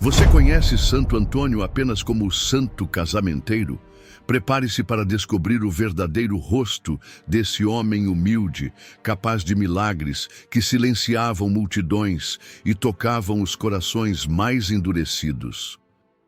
Você conhece Santo Antônio apenas como o santo casamenteiro? Prepare-se para descobrir o verdadeiro rosto desse homem humilde, capaz de milagres, que silenciavam multidões e tocavam os corações mais endurecidos.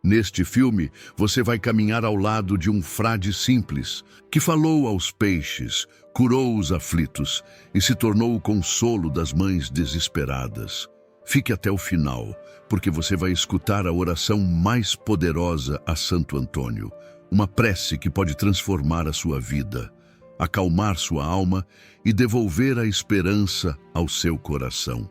Neste filme, você vai caminhar ao lado de um frade simples, que falou aos peixes, curou os aflitos e se tornou o consolo das mães desesperadas. Fique até o final, porque você vai escutar a oração mais poderosa a Santo Antônio, uma prece que pode transformar a sua vida, acalmar sua alma e devolver a esperança ao seu coração.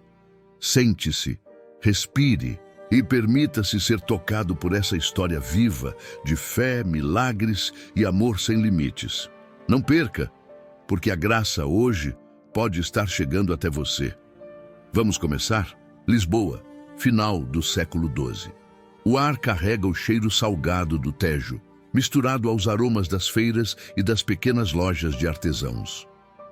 Sente-se, respire e permita-se ser tocado por essa história viva de fé, milagres e amor sem limites. Não perca, porque a graça hoje pode estar chegando até você. Vamos começar? Lisboa, final do século XII. O ar carrega o cheiro salgado do Tejo, misturado aos aromas das feiras e das pequenas lojas de artesãos.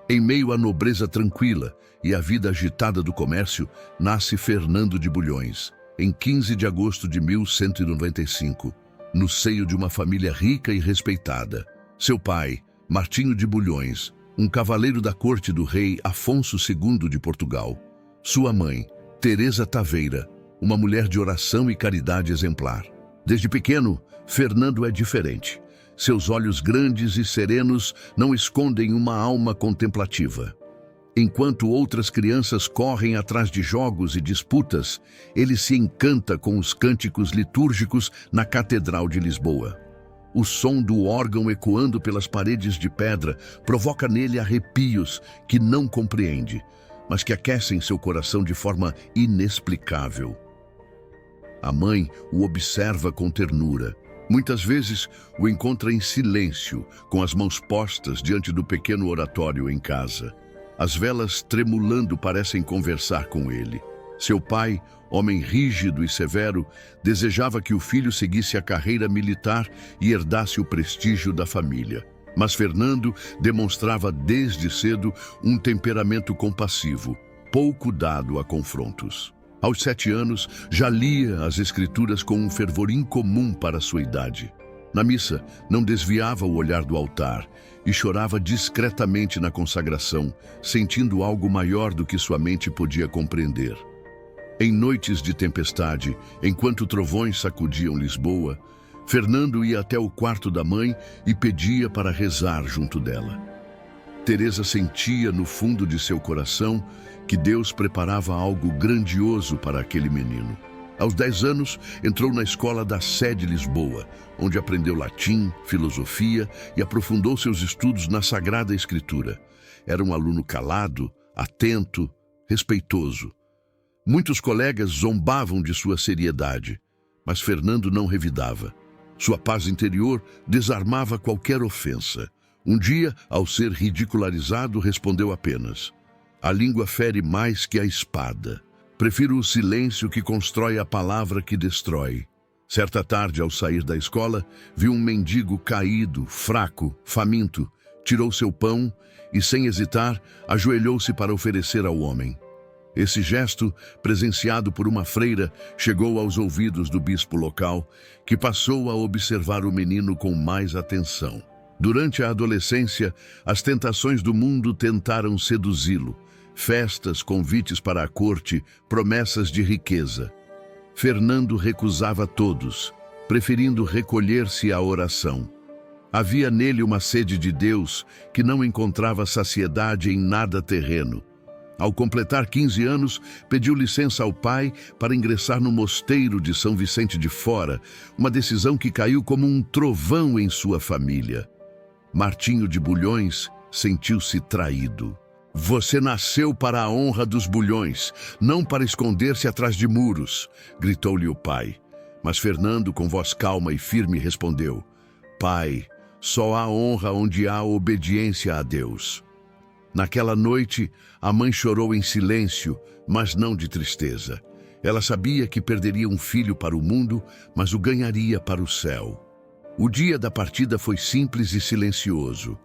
Em meio à nobreza tranquila e à vida agitada do comércio, nasce Fernando de Bulhões, em 15 de agosto de 1195, no seio de uma família rica e respeitada. Seu pai, Martinho de Bulhões, um cavaleiro da corte do rei Afonso II de Portugal. Sua mãe, Teresa Taveira, uma mulher de oração e caridade exemplar. Desde pequeno, Fernando é diferente. Seus olhos grandes e serenos não escondem uma alma contemplativa. Enquanto outras crianças correm atrás de jogos e disputas, ele se encanta com os cânticos litúrgicos na Catedral de Lisboa. O som do órgão ecoando pelas paredes de pedra provoca nele arrepios que não compreende, mas que aquecem seu coração de forma inexplicável. A mãe o observa com ternura. Muitas vezes o encontra em silêncio, com as mãos postas diante do pequeno oratório em casa. As velas tremulando parecem conversar com ele. Seu pai, homem rígido e severo, desejava que o filho seguisse a carreira militar e herdasse o prestígio da família. Mas Fernando demonstrava desde cedo um temperamento compassivo, pouco dado a confrontos. Aos 7 anos, já lia as Escrituras com um fervor incomum para sua idade. Na missa, não desviava o olhar do altar e chorava discretamente na consagração, sentindo algo maior do que sua mente podia compreender. Em noites de tempestade, enquanto trovões sacudiam Lisboa, Fernando ia até o quarto da mãe e pedia para rezar junto dela. Teresa sentia no fundo de seu coração que Deus preparava algo grandioso para aquele menino. Aos 10 anos, entrou na escola da Sé de Lisboa, onde aprendeu latim, filosofia e aprofundou seus estudos na Sagrada Escritura. Era um aluno calado, atento, respeitoso. Muitos colegas zombavam de sua seriedade, mas Fernando não revidava. Sua paz interior desarmava qualquer ofensa. Um dia, ao ser ridicularizado, respondeu apenas: "A língua fere mais que a espada. Prefiro o silêncio que constrói a palavra que destrói." Certa tarde, ao sair da escola, viu um mendigo caído, fraco, faminto. Tirou seu pão e, sem hesitar, ajoelhou-se para oferecer ao homem. Esse gesto, presenciado por uma freira, chegou aos ouvidos do bispo local, que passou a observar o menino com mais atenção. Durante a adolescência, as tentações do mundo tentaram seduzi-lo. Festas, convites para a corte, promessas de riqueza. Fernando recusava todos, preferindo recolher-se à oração. Havia nele uma sede de Deus que não encontrava saciedade em nada terreno. Ao completar 15 anos, pediu licença ao pai para ingressar no mosteiro de São Vicente de Fora, uma decisão que caiu como um trovão em sua família. Martinho de Bulhões sentiu-se traído. "Você nasceu para a honra dos Bulhões, não para esconder-se atrás de muros", gritou-lhe o pai. Mas Fernando, com voz calma e firme, respondeu: "Pai, só há honra onde há obediência a Deus." Naquela noite, a mãe chorou em silêncio, mas não de tristeza. Ela sabia que perderia um filho para o mundo, mas o ganharia para o céu. O dia da partida foi simples e silencioso.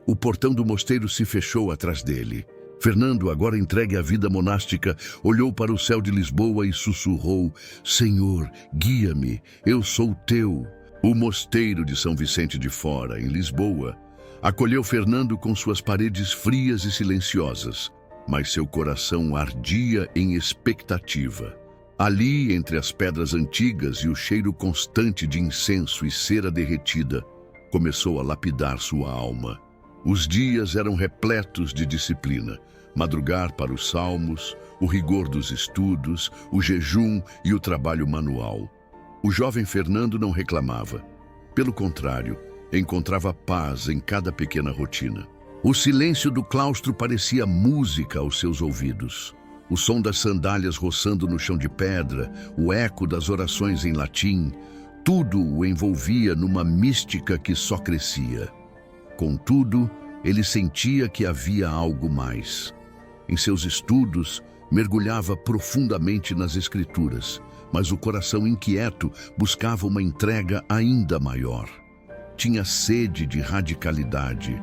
O portão do mosteiro se fechou atrás dele. Fernando, agora entregue à vida monástica, olhou para o céu de Lisboa e sussurrou: Senhor, guia-me, eu sou teu. O mosteiro de São Vicente de Fora, em Lisboa, acolheu Fernando com suas paredes frias e silenciosas, mas seu coração ardia em expectativa. Ali, entre as pedras antigas e o cheiro constante de incenso e cera derretida, começou a lapidar sua alma. Os dias eram repletos de disciplina: madrugar para os salmos, o rigor dos estudos, o jejum e o trabalho manual. O jovem Fernando não reclamava. Pelo contrário, encontrava paz em cada pequena rotina. O silêncio do claustro parecia música aos seus ouvidos. O som das sandálias roçando no chão de pedra, o eco das orações em latim, tudo o envolvia numa mística que só crescia. Contudo, ele sentia que havia algo mais. Em seus estudos, mergulhava profundamente nas Escrituras, mas o coração inquieto buscava uma entrega ainda maior. Tinha sede de radicalidade.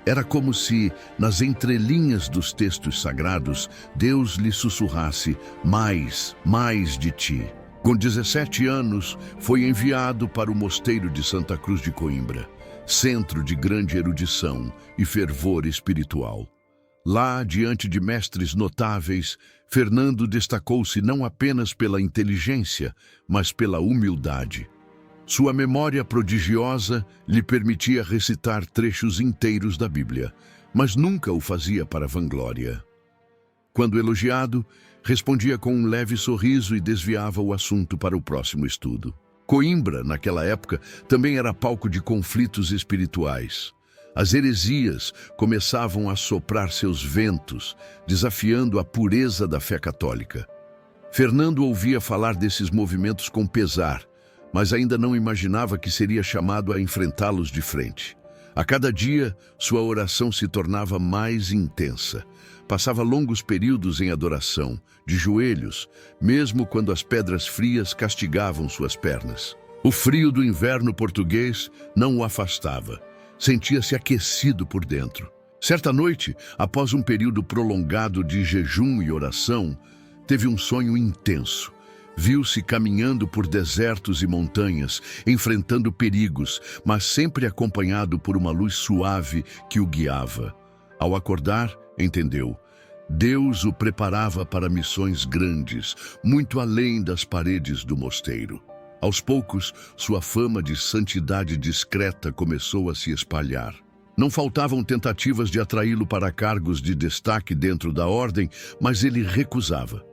Era como se, nas entrelinhas dos textos sagrados, Deus lhe sussurrasse: mais de ti. Com 17 anos, foi enviado para o mosteiro de Santa Cruz de Coimbra, centro de grande erudição e fervor espiritual. Lá, diante de mestres notáveis, Fernando destacou-se não apenas pela inteligência, mas pela humildade. Sua memória prodigiosa lhe permitia recitar trechos inteiros da Bíblia, mas nunca o fazia para vanglória. Quando elogiado, respondia com um leve sorriso e desviava o assunto para o próximo estudo. Coimbra, naquela época, também era palco de conflitos espirituais. As heresias começavam a soprar seus ventos, desafiando a pureza da fé católica. Fernando ouvia falar desses movimentos com pesar, mas ainda não imaginava que seria chamado a enfrentá-los de frente. A cada dia, sua oração se tornava mais intensa. Passava longos períodos em adoração, de joelhos, mesmo quando as pedras frias castigavam suas pernas. O frio do inverno português não o afastava. Sentia-se aquecido por dentro. Certa noite, após um período prolongado de jejum e oração, teve um sonho intenso. Viu-se caminhando por desertos e montanhas, enfrentando perigos, mas sempre acompanhado por uma luz suave que o guiava. Ao acordar, entendeu: Deus o preparava para missões grandes, muito além das paredes do mosteiro. Aos poucos, sua fama de santidade discreta começou a se espalhar. Não faltavam tentativas de atraí-lo para cargos de destaque dentro da ordem, mas ele recusava.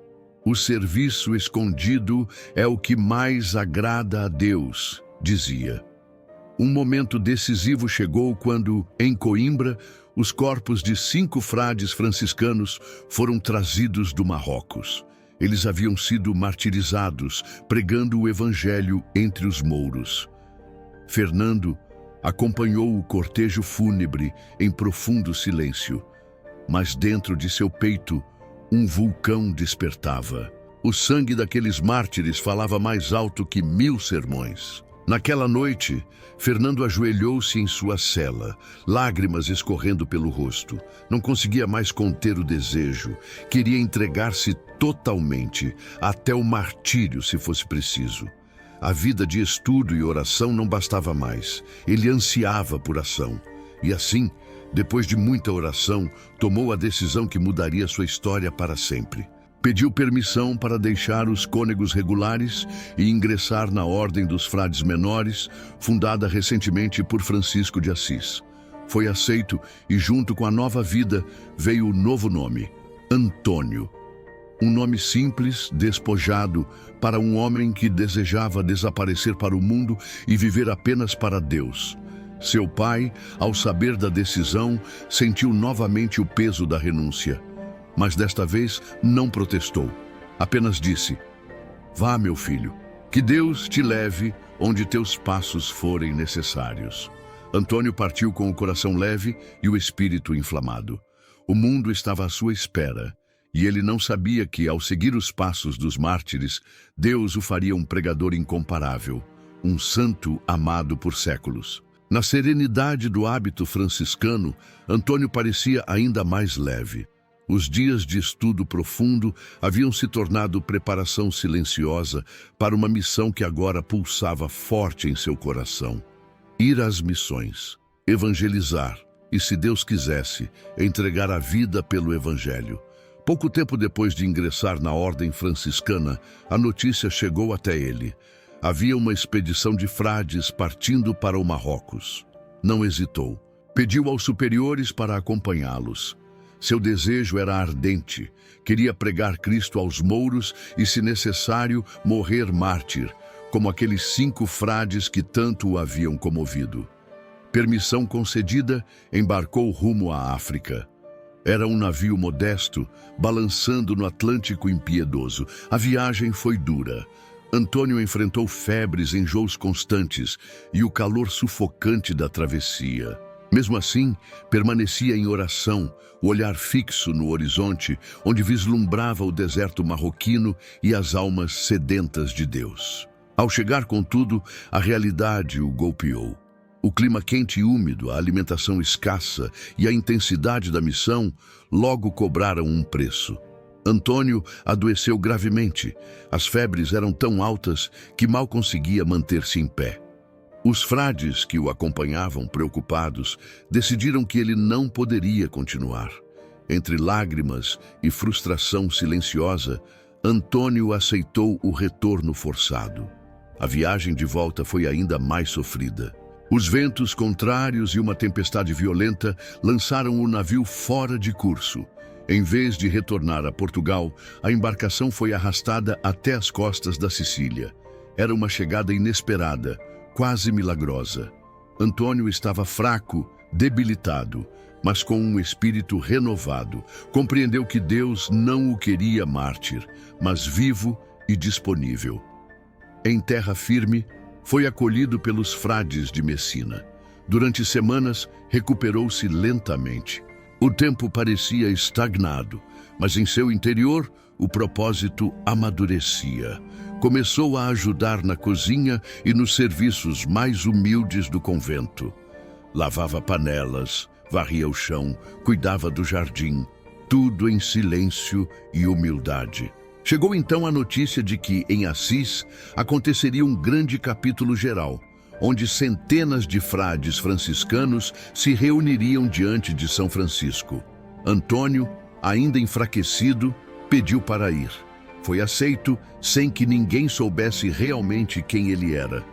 O serviço escondido é o que mais agrada a Deus, dizia. Um momento decisivo chegou quando, em Coimbra, os corpos de 5 frades franciscanos foram trazidos do Marrocos. Eles haviam sido martirizados, pregando o evangelho entre os mouros. Fernando acompanhou o cortejo fúnebre em profundo silêncio, mas dentro de seu peito, um vulcão despertava. O sangue daqueles mártires falava mais alto que 1000 sermões. Naquela noite, Fernando ajoelhou-se em sua cela, lágrimas escorrendo pelo rosto. Não conseguia mais conter o desejo. Queria entregar-se totalmente, até o martírio, se fosse preciso. A vida de estudo e oração não bastava mais. Ele ansiava por ação. E assim, depois de muita oração, tomou a decisão que mudaria sua história para sempre. Pediu permissão para deixar os cônegos regulares e ingressar na Ordem dos Frades Menores, fundada recentemente por Francisco de Assis. Foi aceito e, junto com a nova vida, veio o novo nome, Antônio. Um nome simples, despojado, para um homem que desejava desaparecer para o mundo e viver apenas para Deus. Seu pai, ao saber da decisão, sentiu novamente o peso da renúncia. Mas desta vez não protestou. Apenas disse: Vá, meu filho, que Deus te leve onde teus passos forem necessários. Antônio partiu com o coração leve e o espírito inflamado. O mundo estava à sua espera, e ele não sabia que, ao seguir os passos dos mártires, Deus o faria um pregador incomparável, um santo amado por séculos. Na serenidade do hábito franciscano, Antônio parecia ainda mais leve. Os dias de estudo profundo haviam se tornado preparação silenciosa para uma missão que agora pulsava forte em seu coração. Ir às missões, evangelizar e, se Deus quisesse, entregar a vida pelo Evangelho. Pouco tempo depois de ingressar na ordem franciscana, a notícia chegou até ele. Havia uma expedição de frades partindo para o Marrocos. Não hesitou. Pediu aos superiores para acompanhá-los. Seu desejo era ardente. Queria pregar Cristo aos mouros e, se necessário, morrer mártir, como aqueles 5 frades que tanto o haviam comovido. Permissão concedida, embarcou rumo à África. Era um navio modesto, balançando no Atlântico impiedoso. A viagem foi dura. Antônio enfrentou febres, enjoos constantes e o calor sufocante da travessia. Mesmo assim, permanecia em oração, o olhar fixo no horizonte, onde vislumbrava o deserto marroquino e as almas sedentas de Deus. Ao chegar, contudo, a realidade o golpeou. O clima quente e úmido, a alimentação escassa e a intensidade da missão logo cobraram um preço. Antônio adoeceu gravemente. As febres eram tão altas que mal conseguia manter-se em pé. Os frades que o acompanhavam, preocupados, decidiram que ele não poderia continuar. Entre lágrimas e frustração silenciosa, Antônio aceitou o retorno forçado. A viagem de volta foi ainda mais sofrida. Os ventos contrários e uma tempestade violenta lançaram o navio fora de curso. Em vez de retornar a Portugal, a embarcação foi arrastada até as costas da Sicília. Era uma chegada inesperada, quase milagrosa. Antônio estava fraco, debilitado, mas com um espírito renovado. Compreendeu que Deus não o queria mártir, mas vivo e disponível. Em terra firme, foi acolhido pelos frades de Messina. Durante semanas, recuperou-se lentamente. O tempo parecia estagnado, mas em seu interior, o propósito amadurecia. Começou a ajudar na cozinha e nos serviços mais humildes do convento. Lavava panelas, varria o chão, cuidava do jardim, tudo em silêncio e humildade. Chegou então a notícia de que, em Assis, aconteceria um grande capítulo geral, onde centenas de frades franciscanos se reuniriam diante de São Francisco. Antônio, ainda enfraquecido, pediu para ir. Foi aceito sem que ninguém soubesse realmente quem ele era.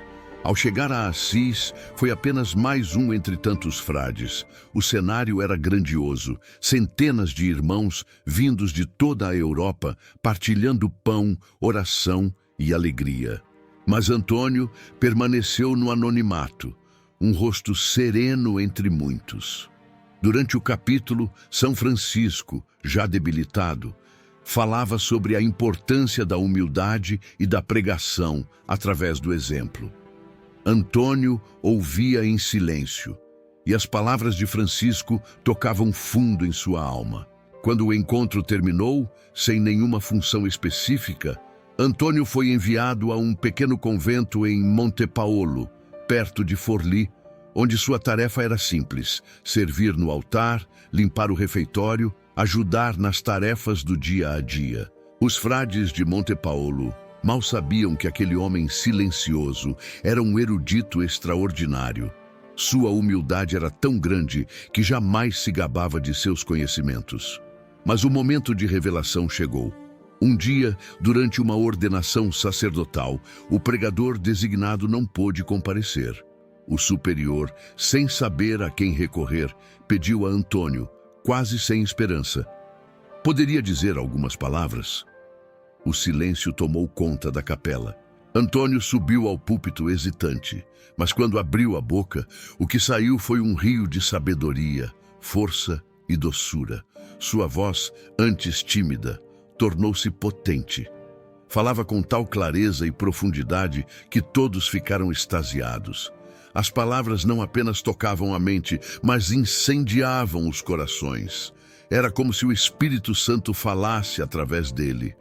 Ao chegar a Assis, foi apenas mais um entre tantos frades. O cenário era grandioso. Centenas de irmãos, vindos de toda a Europa, partilhando pão, oração e alegria. Mas Antônio permaneceu no anonimato, um rosto sereno entre muitos. Durante o capítulo, São Francisco, já debilitado, falava sobre a importância da humildade e da pregação através do exemplo. Antônio ouvia em silêncio, e as palavras de Francisco tocavam fundo em sua alma. Quando o encontro terminou, sem nenhuma função específica, Antônio foi enviado a um pequeno convento em Montepaolo, perto de Forlì, onde sua tarefa era simples: servir no altar, limpar o refeitório, ajudar nas tarefas do dia a dia. Os frades de Montepaolo mal sabiam que aquele homem silencioso era um erudito extraordinário. Sua humildade era tão grande que jamais se gabava de seus conhecimentos. Mas o momento de revelação chegou. Um dia, durante uma ordenação sacerdotal, o pregador designado não pôde comparecer. O superior, sem saber a quem recorrer, pediu a Antônio, quase sem esperança: poderia dizer algumas palavras? O silêncio tomou conta da capela. Antônio subiu ao púlpito hesitante, mas quando abriu a boca, o que saiu foi um rio de sabedoria, força e doçura. Sua voz, antes tímida, tornou-se potente. Falava com tal clareza e profundidade que todos ficaram extasiados. As palavras não apenas tocavam a mente, mas incendiavam os corações. Era como se o Espírito Santo falasse através dele.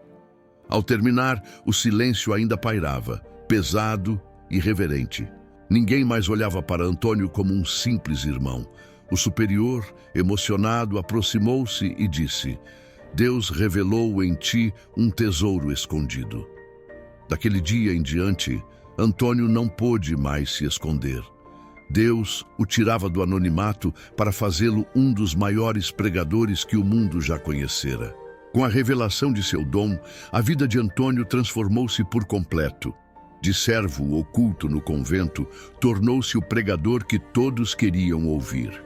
Ao terminar, o silêncio ainda pairava, pesado e reverente. Ninguém mais olhava para Antônio como um simples irmão. O superior, emocionado, aproximou-se e disse: Deus revelou em ti um tesouro escondido. Daquele dia em diante, Antônio não pôde mais se esconder. Deus o tirava do anonimato para fazê-lo um dos maiores pregadores que o mundo já conhecera. Com a revelação de seu dom, a vida de Antônio transformou-se por completo. De servo oculto no convento, tornou-se o pregador que todos queriam ouvir.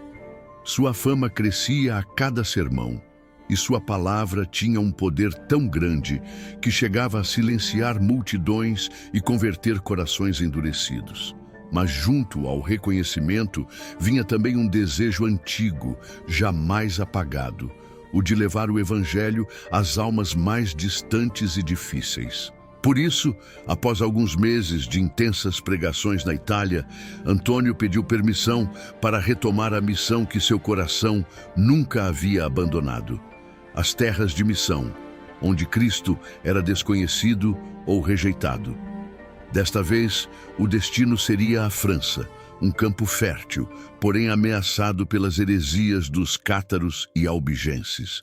Sua fama crescia a cada sermão, e sua palavra tinha um poder tão grande que chegava a silenciar multidões e converter corações endurecidos. Mas junto ao reconhecimento vinha também um desejo antigo, jamais apagado, o de levar o Evangelho às almas mais distantes e difíceis. Por isso, após alguns meses de intensas pregações na Itália, Antônio pediu permissão para retomar a missão que seu coração nunca havia abandonado: as terras de missão, onde Cristo era desconhecido ou rejeitado. Desta vez, o destino seria a França, um campo fértil, porém ameaçado pelas heresias dos cátaros e albigenses.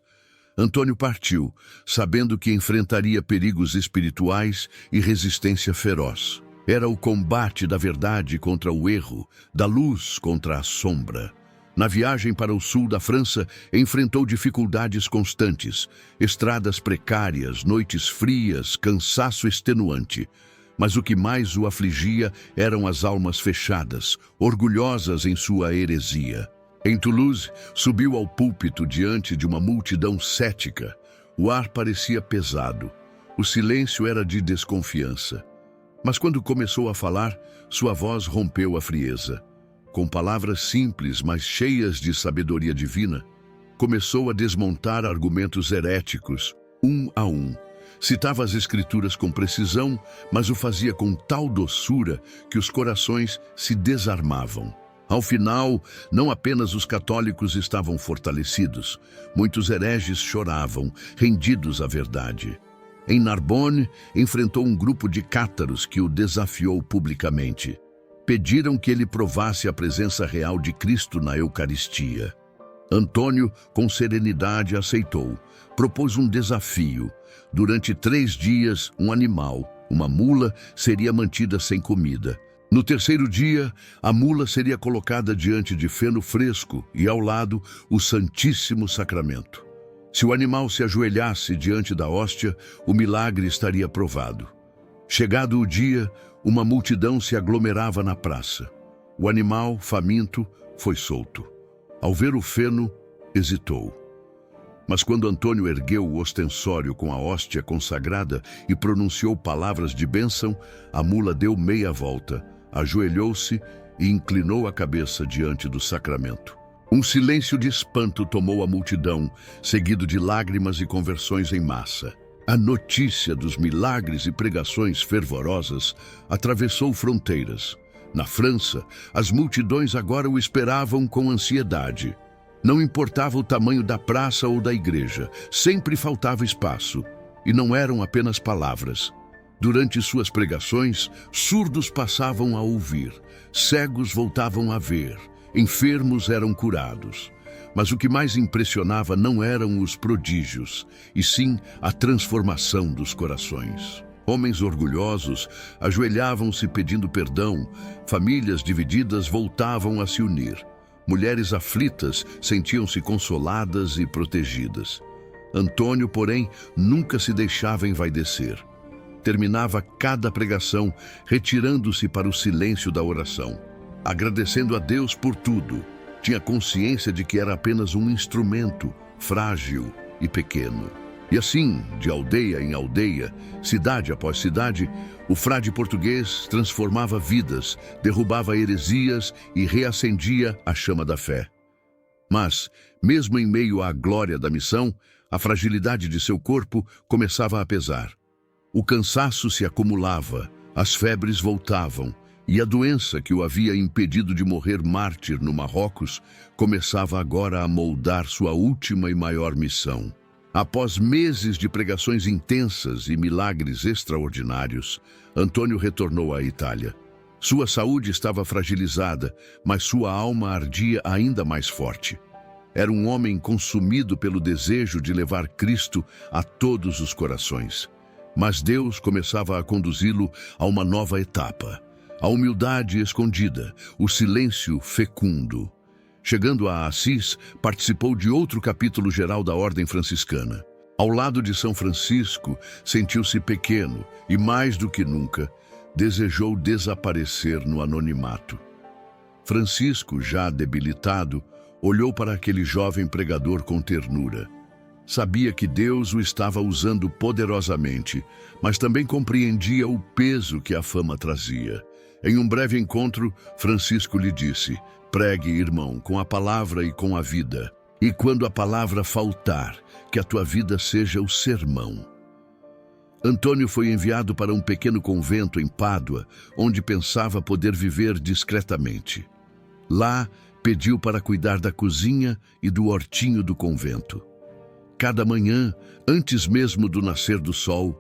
Antônio partiu, sabendo que enfrentaria perigos espirituais e resistência feroz. Era o combate da verdade contra o erro, da luz contra a sombra. Na viagem para o sul da França, enfrentou dificuldades constantes, estradas precárias, noites frias, cansaço extenuante. Mas o que mais o afligia eram as almas fechadas, orgulhosas em sua heresia. Em Toulouse, subiu ao púlpito diante de uma multidão cética. O ar parecia pesado. O silêncio era de desconfiança. Mas quando começou a falar, sua voz rompeu a frieza. Com palavras simples, mas cheias de sabedoria divina, começou a desmontar argumentos heréticos, um a um. Citava as Escrituras com precisão, mas o fazia com tal doçura que os corações se desarmavam. Ao final, não apenas os católicos estavam fortalecidos, muitos hereges choravam, rendidos à verdade. Em Narbonne, enfrentou um grupo de cátaros que o desafiou publicamente. Pediram que ele provasse a presença real de Cristo na Eucaristia. Antônio, com serenidade, aceitou. Propôs um desafio. Durante 3 dias, um animal, uma mula, seria mantida sem comida. No terceiro dia, a mula seria colocada diante de feno fresco e, ao lado, o Santíssimo Sacramento. Se o animal se ajoelhasse diante da hóstia, o milagre estaria provado. Chegado o dia, uma multidão se aglomerava na praça. O animal, faminto, foi solto. Ao ver o feno, hesitou. Mas quando Antônio ergueu o ostensório com a hóstia consagrada e pronunciou palavras de bênção, a mula deu meia volta, ajoelhou-se e inclinou a cabeça diante do sacramento. Um silêncio de espanto tomou a multidão, seguido de lágrimas e conversões em massa. A notícia dos milagres e pregações fervorosas atravessou fronteiras. Na França, as multidões agora o esperavam com ansiedade. Não importava o tamanho da praça ou da igreja, sempre faltava espaço. E não eram apenas palavras. Durante suas pregações, surdos passavam a ouvir, cegos voltavam a ver, enfermos eram curados. Mas o que mais impressionava não eram os prodígios, e sim a transformação dos corações. Homens orgulhosos ajoelhavam-se pedindo perdão, famílias divididas voltavam a se unir. Mulheres aflitas sentiam-se consoladas e protegidas. Antônio, porém, nunca se deixava envaidecer. Terminava cada pregação retirando-se para o silêncio da oração, agradecendo a Deus por tudo. Tinha consciência de que era apenas um instrumento, frágil e pequeno. E assim, de aldeia em aldeia, cidade após cidade, o frade português transformava vidas, derrubava heresias e reacendia a chama da fé. Mas, mesmo em meio à glória da missão, a fragilidade de seu corpo começava a pesar. O cansaço se acumulava, as febres voltavam, e a doença que o havia impedido de morrer mártir no Marrocos começava agora a moldar sua última e maior missão. Após meses de pregações intensas e milagres extraordinários, Antônio retornou à Itália. Sua saúde estava fragilizada, mas sua alma ardia ainda mais forte. Era um homem consumido pelo desejo de levar Cristo a todos os corações. Mas Deus começava a conduzi-lo a uma nova etapa. A humildade escondida, o silêncio fecundo. Chegando a Assis, participou de outro capítulo geral da Ordem Franciscana. Ao lado de São Francisco, sentiu-se pequeno e, mais do que nunca, desejou desaparecer no anonimato. Francisco, já debilitado, olhou para aquele jovem pregador com ternura. Sabia que Deus o estava usando poderosamente, mas também compreendia o peso que a fama trazia. Em um breve encontro, Francisco lhe disse: pregue, irmão, com a palavra e com a vida. E quando a palavra faltar, que a tua vida seja o sermão. Antônio foi enviado para um pequeno convento em Pádua, onde pensava poder viver discretamente. Lá, pediu para cuidar da cozinha e do hortinho do convento. Cada manhã, antes mesmo do nascer do sol,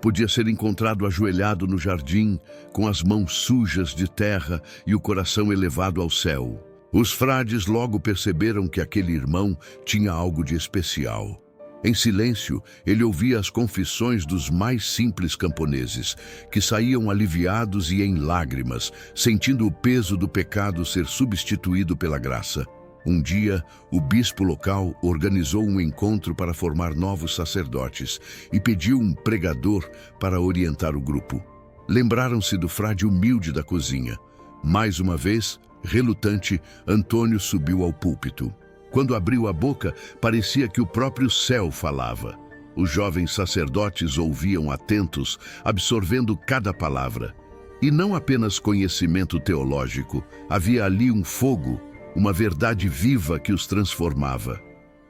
podia ser encontrado ajoelhado no jardim, com as mãos sujas de terra e o coração elevado ao céu. Os frades logo perceberam que aquele irmão tinha algo de especial. Em silêncio, ele ouvia as confissões dos mais simples camponeses, que saíam aliviados e em lágrimas, sentindo o peso do pecado ser substituído pela graça. Um dia, o bispo local organizou um encontro para formar novos sacerdotes e pediu um pregador para orientar o grupo. Lembraram-se do frade humilde da cozinha. Mais uma vez, relutante, Antônio subiu ao púlpito. Quando abriu a boca, parecia que o próprio céu falava. Os jovens sacerdotes ouviam atentos, absorvendo cada palavra. E não apenas conhecimento teológico, havia ali um fogo, uma verdade viva que os transformava.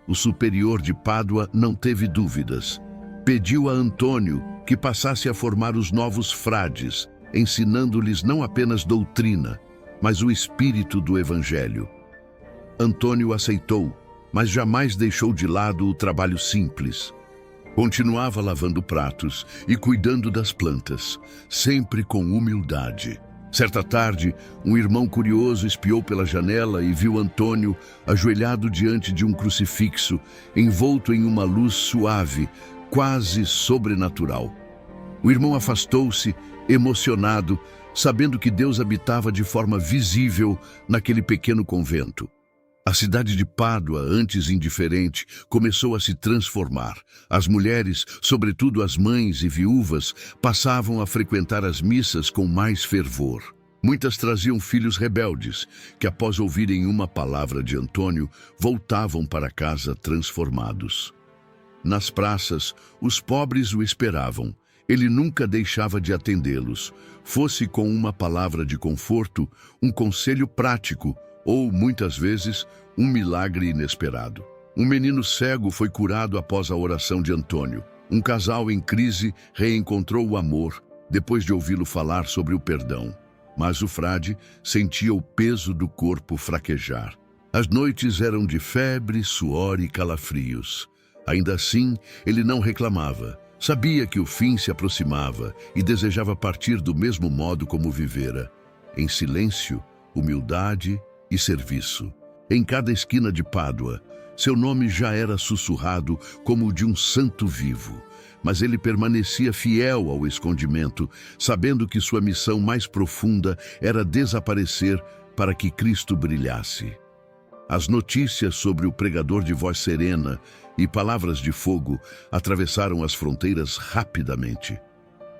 O superior de Pádua não teve dúvidas. Pediu a Antônio que passasse a formar os novos frades, ensinando-lhes não apenas doutrina, mas o espírito do Evangelho. Antônio aceitou, mas jamais deixou de lado o trabalho simples. Continuava lavando pratos e cuidando das plantas, sempre com humildade. Certa tarde, um irmão curioso espiou pela janela e viu Antônio ajoelhado diante de um crucifixo, envolto em uma luz suave, quase sobrenatural. O irmão afastou-se, emocionado, sabendo que Deus habitava de forma visível naquele pequeno convento. A cidade de Pádua, antes indiferente, começou a se transformar. As mulheres, sobretudo as mães e viúvas, passavam a frequentar as missas com mais fervor. Muitas traziam filhos rebeldes, que após ouvirem uma palavra de Antônio, voltavam para casa transformados. Nas praças, os pobres o esperavam. Ele nunca deixava de atendê-los, fosse com uma palavra de conforto, um conselho prático, ou, muitas vezes, um milagre inesperado. Um menino cego foi curado após a oração de Antônio. Um casal em crise reencontrou o amor, depois de ouvi-lo falar sobre o perdão. Mas o frade sentia o peso do corpo fraquejar. As noites eram de febre, suor e calafrios. Ainda assim, ele não reclamava. Sabia que o fim se aproximava e desejava partir do mesmo modo como vivera. Em silêncio, humildade e serviço. Em cada esquina de Pádua, seu nome já era sussurrado como o de um santo vivo, mas ele permanecia fiel ao escondimento, sabendo que sua missão mais profunda era desaparecer para que Cristo brilhasse. As notícias sobre o pregador de voz serena e palavras de fogo atravessaram as fronteiras rapidamente.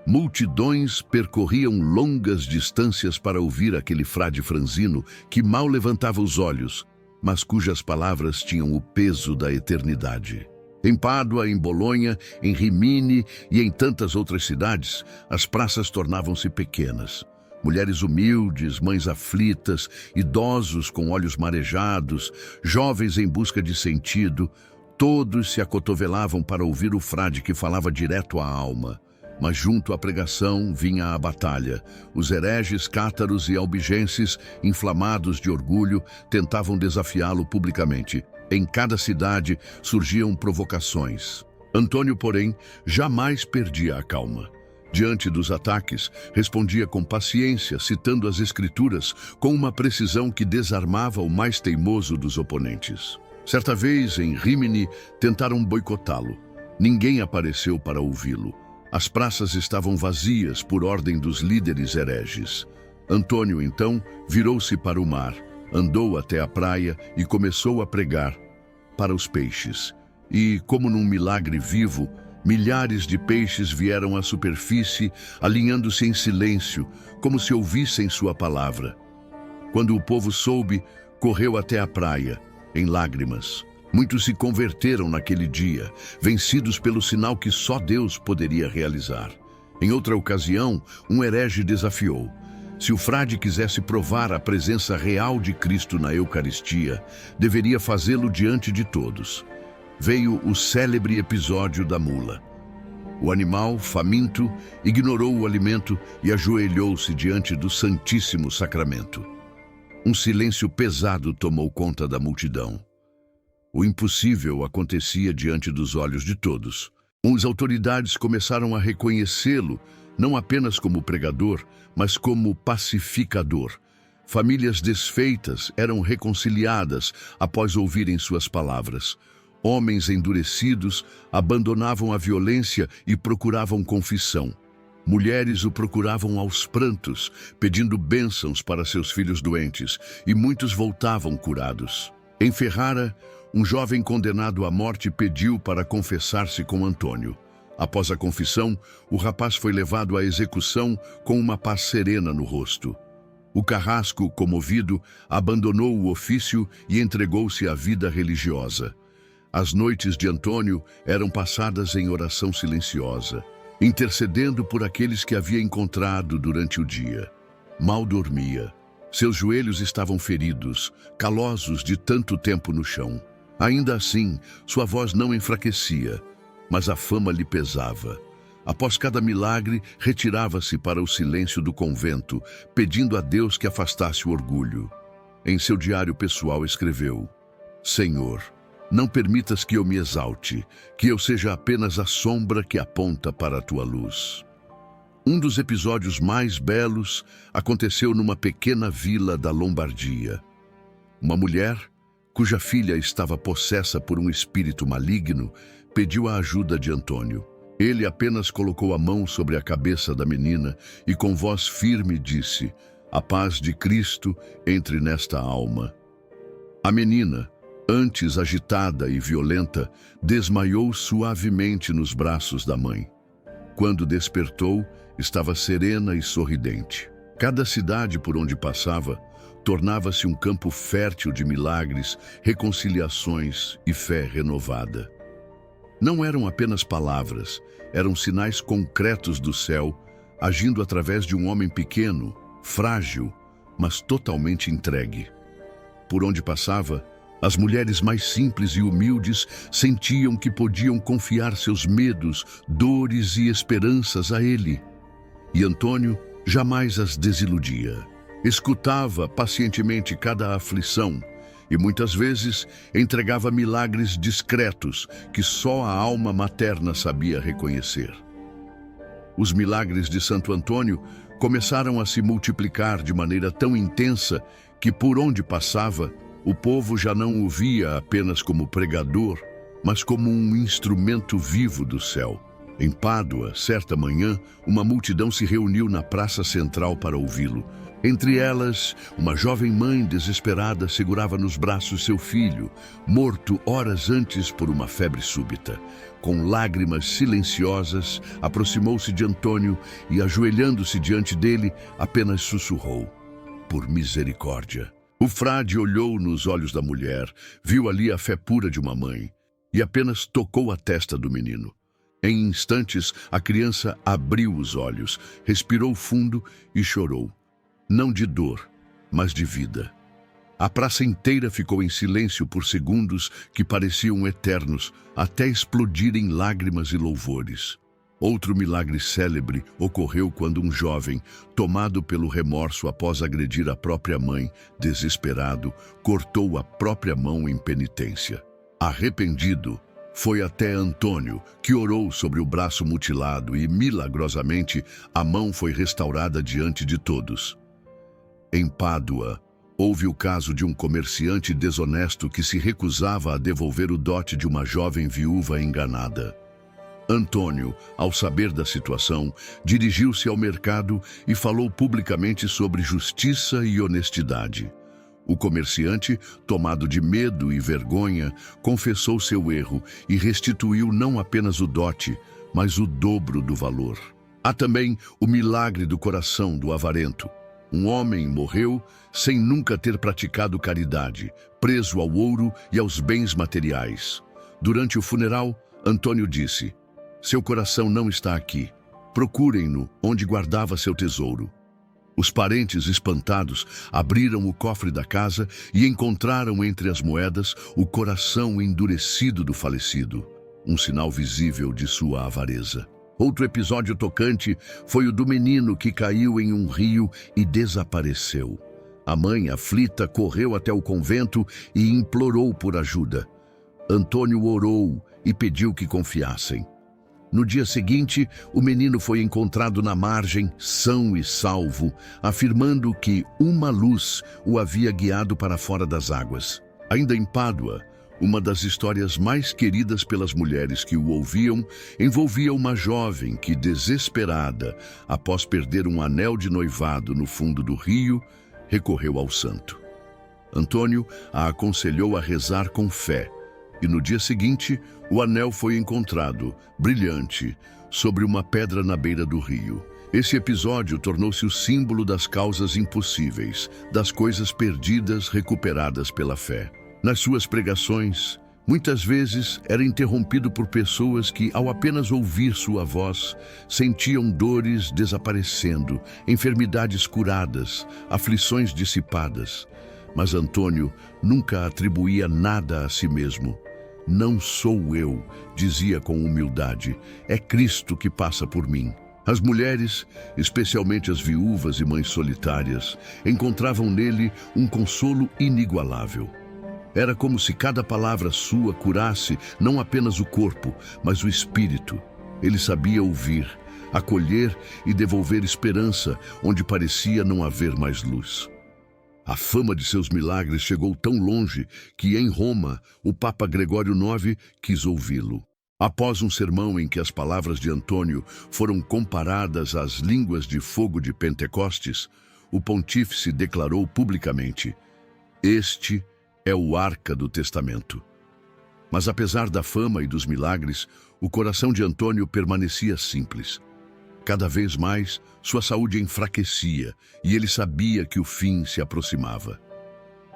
Multidões percorriam longas distâncias para ouvir aquele frade franzino que mal levantava os olhos, mas cujas palavras tinham o peso da eternidade. Em Pádua, em Bolonha, em Rimini e em tantas outras cidades, as praças tornavam-se pequenas. Mulheres humildes, mães aflitas, idosos com olhos marejados, jovens em busca de sentido, todos se acotovelavam para ouvir o frade que falava direto à alma. Mas junto à pregação vinha a batalha. Os hereges cátaros e albigenses, inflamados de orgulho, tentavam desafiá-lo publicamente. Em cada cidade surgiam provocações. Antônio, porém, jamais perdia a calma. Diante dos ataques, respondia com paciência, citando as Escrituras com uma precisão que desarmava o mais teimoso dos oponentes. Certa vez, em Rímini, tentaram boicotá-lo. Ninguém apareceu para ouvi-lo. As praças estavam vazias por ordem dos líderes hereges. Antônio, então, virou-se para o mar, andou até a praia e começou a pregar para os peixes. E, como num milagre vivo, milhares de peixes vieram à superfície, alinhando-se em silêncio, como se ouvissem sua palavra. Quando o povo soube, correu até a praia, em lágrimas. Muitos se converteram naquele dia, vencidos pelo sinal que só Deus poderia realizar. Em outra ocasião, um herege desafiou: se o frade quisesse provar a presença real de Cristo na Eucaristia, deveria fazê-lo diante de todos. Veio o célebre episódio da mula. O animal, faminto, ignorou o alimento e ajoelhou-se diante do Santíssimo Sacramento. Um silêncio pesado tomou conta da multidão. O impossível acontecia diante dos olhos de todos. As autoridades começaram a reconhecê-lo, não apenas como pregador, mas como pacificador. Famílias desfeitas eram reconciliadas após ouvirem suas palavras. Homens endurecidos abandonavam a violência e procuravam confissão. Mulheres o procuravam aos prantos, pedindo bênçãos para seus filhos doentes, e muitos voltavam curados. Em Ferrara, um jovem condenado à morte pediu para confessar-se com Antônio. Após a confissão, o rapaz foi levado à execução com uma paz serena no rosto. O carrasco, comovido, abandonou o ofício e entregou-se à vida religiosa. As noites de Antônio eram passadas em oração silenciosa, intercedendo por aqueles que havia encontrado durante o dia. Mal dormia. Seus joelhos estavam feridos, calosos de tanto tempo no chão. Ainda assim, sua voz não enfraquecia, mas a fama lhe pesava. Após cada milagre, retirava-se para o silêncio do convento, pedindo a Deus que afastasse o orgulho. Em seu diário pessoal escreveu: Senhor, não permitas que eu me exalte, que eu seja apenas a sombra que aponta para a tua luz. Um dos episódios mais belos aconteceu numa pequena vila da Lombardia. Uma mulher, cuja filha estava possessa por um espírito maligno, pediu a ajuda de Antônio. Ele apenas colocou a mão sobre a cabeça da menina e com voz firme disse: a paz de Cristo entre nesta alma. A menina, antes agitada e violenta, desmaiou suavemente nos braços da mãe. Quando despertou, estava serena e sorridente. Cada cidade por onde passava tornava-se um campo fértil de milagres, reconciliações e fé renovada. Não eram apenas palavras, eram sinais concretos do céu, agindo através de um homem pequeno, frágil, mas totalmente entregue. Por onde passava, as mulheres mais simples e humildes sentiam que podiam confiar seus medos, dores e esperanças a ele. E Antônio jamais as desiludia. Escutava pacientemente cada aflição e muitas vezes entregava milagres discretos que só a alma materna sabia reconhecer. Os milagres de Santo Antônio começaram a se multiplicar de maneira tão intensa que por onde passava, o povo já não o via apenas como pregador, mas como um instrumento vivo do céu. Em Pádua, certa manhã, uma multidão se reuniu na praça central para ouvi-lo. Entre elas, uma jovem mãe desesperada segurava nos braços seu filho, morto horas antes por uma febre súbita. Com lágrimas silenciosas, aproximou-se de Antônio e, ajoelhando-se diante dele, apenas sussurrou: por misericórdia. O frade olhou nos olhos da mulher, viu ali a fé pura de uma mãe e apenas tocou a testa do menino. Em instantes, a criança abriu os olhos, respirou fundo e chorou. Não de dor, mas de vida. A praça inteira ficou em silêncio por segundos que pareciam eternos, até explodir em lágrimas e louvores. Outro milagre célebre ocorreu quando um jovem, tomado pelo remorso após agredir a própria mãe, desesperado, cortou a própria mão em penitência. Arrependido, foi até Antônio, que orou sobre o braço mutilado e, milagrosamente, a mão foi restaurada diante de todos. Em Pádua, houve o caso de um comerciante desonesto que se recusava a devolver o dote de uma jovem viúva enganada. Antônio, ao saber da situação, dirigiu-se ao mercado e falou publicamente sobre justiça e honestidade. O comerciante, tomado de medo e vergonha, confessou seu erro e restituiu não apenas o dote, mas o dobro do valor. Há também o milagre do coração do avarento. Um homem morreu sem nunca ter praticado caridade, preso ao ouro e aos bens materiais. Durante o funeral, Antônio disse: "Seu coração não está aqui. Procurem-no onde guardava seu tesouro." Os parentes, espantados, abriram o cofre da casa e encontraram entre as moedas o coração endurecido do falecido, um sinal visível de sua avareza. Outro episódio tocante foi o do menino que caiu em um rio e desapareceu. A mãe, aflita, correu até o convento e implorou por ajuda. Antônio orou e pediu que confiassem. No dia seguinte, o menino foi encontrado na margem, são e salvo, afirmando que uma luz o havia guiado para fora das águas. Ainda em Pádua, uma das histórias mais queridas pelas mulheres que o ouviam envolvia uma jovem que, desesperada, após perder um anel de noivado no fundo do rio, recorreu ao santo. Antônio a aconselhou a rezar com fé, e no dia seguinte, o anel foi encontrado, brilhante, sobre uma pedra na beira do rio. Esse episódio tornou-se o símbolo das causas impossíveis, das coisas perdidas recuperadas pela fé. Nas suas pregações, muitas vezes era interrompido por pessoas que, ao apenas ouvir sua voz, sentiam dores desaparecendo, enfermidades curadas, aflições dissipadas. Mas Antônio nunca atribuía nada a si mesmo. "Não sou eu", dizia com humildade, "é Cristo que passa por mim." As mulheres, especialmente as viúvas e mães solitárias, encontravam nele um consolo inigualável. Era como se cada palavra sua curasse não apenas o corpo, mas o espírito. Ele sabia ouvir, acolher e devolver esperança onde parecia não haver mais luz. A fama de seus milagres chegou tão longe que, em Roma, o Papa Gregório IX quis ouvi-lo. Após um sermão em que as palavras de Antônio foram comparadas às línguas de fogo de Pentecostes, o pontífice declarou publicamente: "Este é o Arca do Testamento." Mas apesar da fama e dos milagres, o coração de Antônio permanecia simples. Cada vez mais, sua saúde enfraquecia e ele sabia que o fim se aproximava.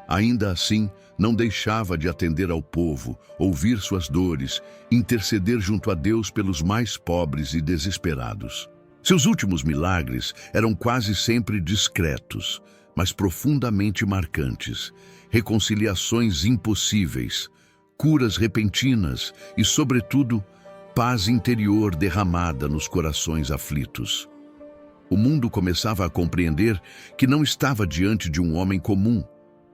Ainda assim, não deixava de atender ao povo, ouvir suas dores, interceder junto a Deus pelos mais pobres e desesperados. Seus últimos milagres eram quase sempre discretos, mas profundamente marcantes. Reconciliações impossíveis, curas repentinas e, sobretudo, paz interior derramada nos corações aflitos. O mundo começava a compreender que não estava diante de um homem comum,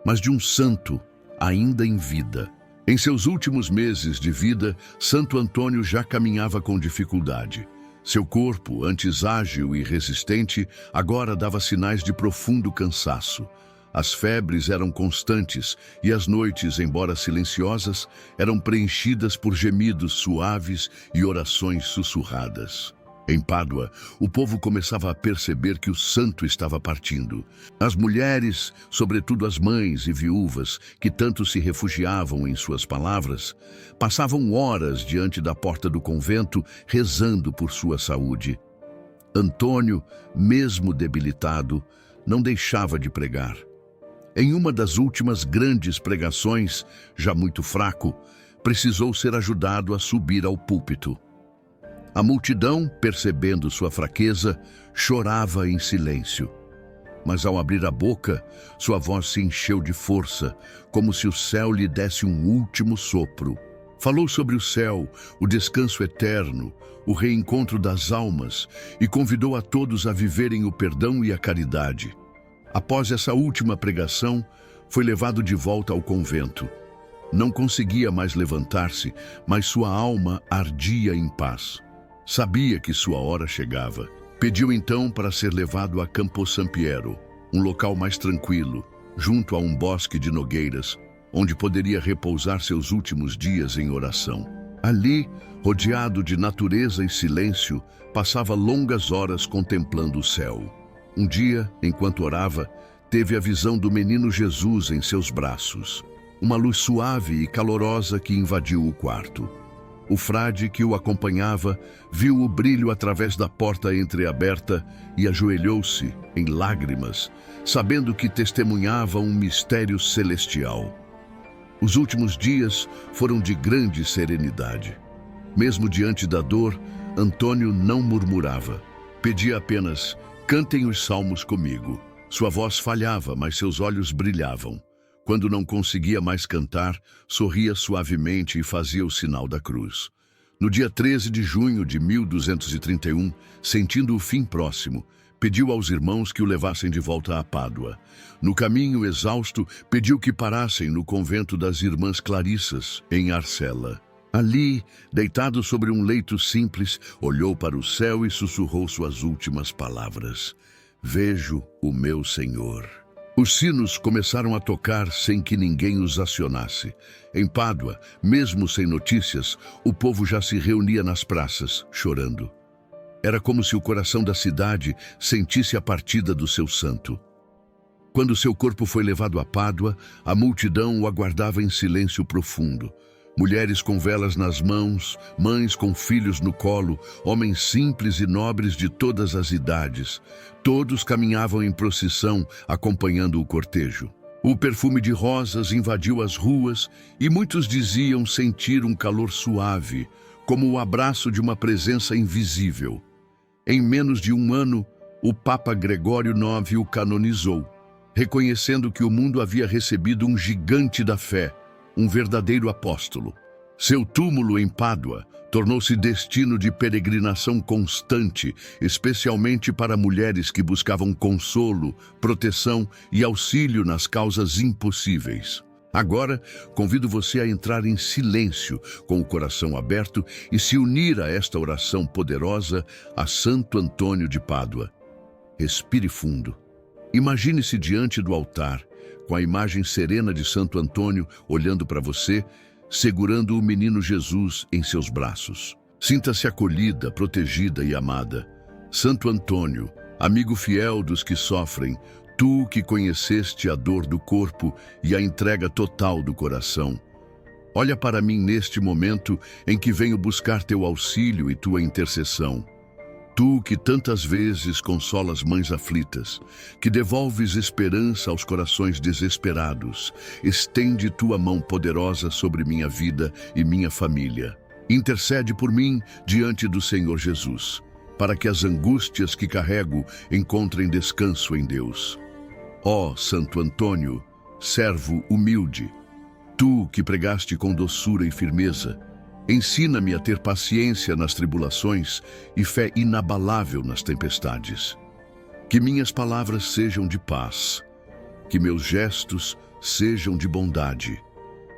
mas de um santo, ainda em vida. Em seus últimos meses de vida, Santo Antônio já caminhava com dificuldade. Seu corpo, antes ágil e resistente, agora dava sinais de profundo cansaço. As febres eram constantes e as noites, embora silenciosas, eram preenchidas por gemidos suaves e orações sussurradas. Em Pádua, o povo começava a perceber que o santo estava partindo. As mulheres, sobretudo as mães e viúvas, que tanto se refugiavam em suas palavras, passavam horas diante da porta do convento rezando por sua saúde. Antônio, mesmo debilitado, não deixava de pregar. Em uma das últimas grandes pregações, já muito fraco, precisou ser ajudado a subir ao púlpito. A multidão, percebendo sua fraqueza, chorava em silêncio. Mas ao abrir a boca, sua voz se encheu de força, como se o céu lhe desse um último sopro. Falou sobre o céu, o descanso eterno, o reencontro das almas e convidou a todos a viverem o perdão e a caridade. Após essa última pregação, foi levado de volta ao convento. Não conseguia mais levantar-se, mas sua alma ardia em paz. Sabia que sua hora chegava. Pediu então para ser levado a Campo Sampiero, um local mais tranquilo, junto a um bosque de nogueiras, onde poderia repousar seus últimos dias em oração. Ali, rodeado de natureza e silêncio, passava longas horas contemplando o céu. Um dia, enquanto orava, teve a visão do menino Jesus em seus braços. Uma luz suave e calorosa que invadiu o quarto. O frade que o acompanhava viu o brilho através da porta entreaberta e ajoelhou-se, em lágrimas, sabendo que testemunhava um mistério celestial. Os últimos dias foram de grande serenidade. Mesmo diante da dor, Antônio não murmurava. Pedia apenas: cantem os salmos comigo. Sua voz falhava, mas seus olhos brilhavam. Quando não conseguia mais cantar, sorria suavemente e fazia o sinal da cruz. No dia 13 de junho de 1231, sentindo o fim próximo, pediu aos irmãos que o levassem de volta a Pádua. No caminho, exausto, pediu que parassem no convento das Irmãs Clarissas, em Arcela. Ali, deitado sobre um leito simples, olhou para o céu e sussurrou suas últimas palavras: "Vejo o meu Senhor." Os sinos começaram a tocar sem que ninguém os acionasse. Em Pádua, mesmo sem notícias, o povo já se reunia nas praças, chorando. Era como se o coração da cidade sentisse a partida do seu santo. Quando seu corpo foi levado a Pádua, a multidão o aguardava em silêncio profundo. Mulheres com velas nas mãos, mães com filhos no colo, homens simples e nobres de todas as idades. Todos caminhavam em procissão, acompanhando o cortejo. O perfume de rosas invadiu as ruas e muitos diziam sentir um calor suave, como o abraço de uma presença invisível. Em menos de um ano, o Papa Gregório IX o canonizou, reconhecendo que o mundo havia recebido um gigante da fé, um verdadeiro apóstolo. Seu túmulo em Pádua tornou-se destino de peregrinação constante, especialmente para mulheres que buscavam consolo, proteção e auxílio nas causas impossíveis. Agora, convido você a entrar em silêncio, com o coração aberto, e se unir a esta oração poderosa a Santo Antônio de Pádua. Respire fundo. Imagine-se diante do altar, com a imagem serena de Santo Antônio olhando para você, segurando o menino Jesus em seus braços. Sinta-se acolhida, protegida e amada. Santo Antônio, amigo fiel dos que sofrem, tu que conheceste a dor do corpo e a entrega total do coração, olha para mim neste momento em que venho buscar teu auxílio e tua intercessão. Tu que tantas vezes consolas mães aflitas, que devolves esperança aos corações desesperados, estende tua mão poderosa sobre minha vida e minha família. Intercede por mim diante do Senhor Jesus, para que as angústias que carrego encontrem descanso em Deus. Ó Santo Antônio, servo humilde, tu que pregaste com doçura e firmeza, ensina-me a ter paciência nas tribulações e fé inabalável nas tempestades. Que minhas palavras sejam de paz, que meus gestos sejam de bondade,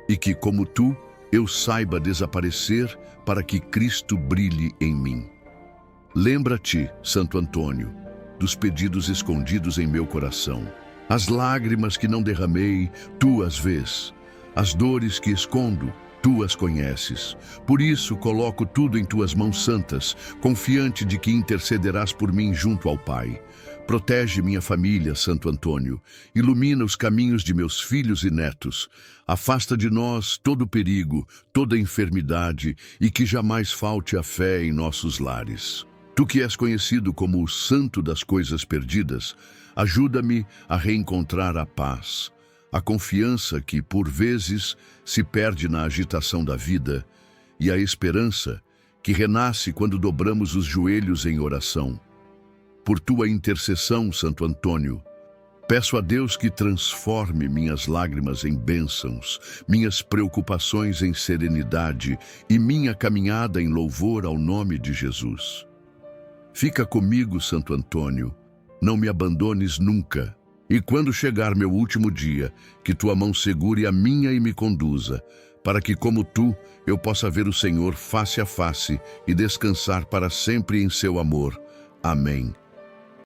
e que, como tu, eu saiba desaparecer para que Cristo brilhe em mim. Lembra-te, Santo Antônio, dos pedidos escondidos em meu coração. As lágrimas que não derramei, tu as vês. As dores que escondo, tu as conheces. Por isso coloco tudo em tuas mãos santas, confiante de que intercederás por mim junto ao Pai. Protege minha família, Santo Antônio. Ilumina os caminhos de meus filhos e netos. Afasta de nós todo perigo, toda enfermidade e que jamais falte a fé em nossos lares. Tu que és conhecido como o Santo das Coisas Perdidas, ajuda-me a reencontrar a paz, a confiança que, por vezes, se perde na agitação da vida, e a esperança que renasce quando dobramos os joelhos em oração. Por tua intercessão, Santo Antônio, peço a Deus que transforme minhas lágrimas em bênçãos, minhas preocupações em serenidade e minha caminhada em louvor ao nome de Jesus. Fica comigo, Santo Antônio, não me abandones nunca. E quando chegar meu último dia, que tua mão segure a minha e me conduza, para que, como tu, eu possa ver o Senhor face a face e descansar para sempre em seu amor. Amém.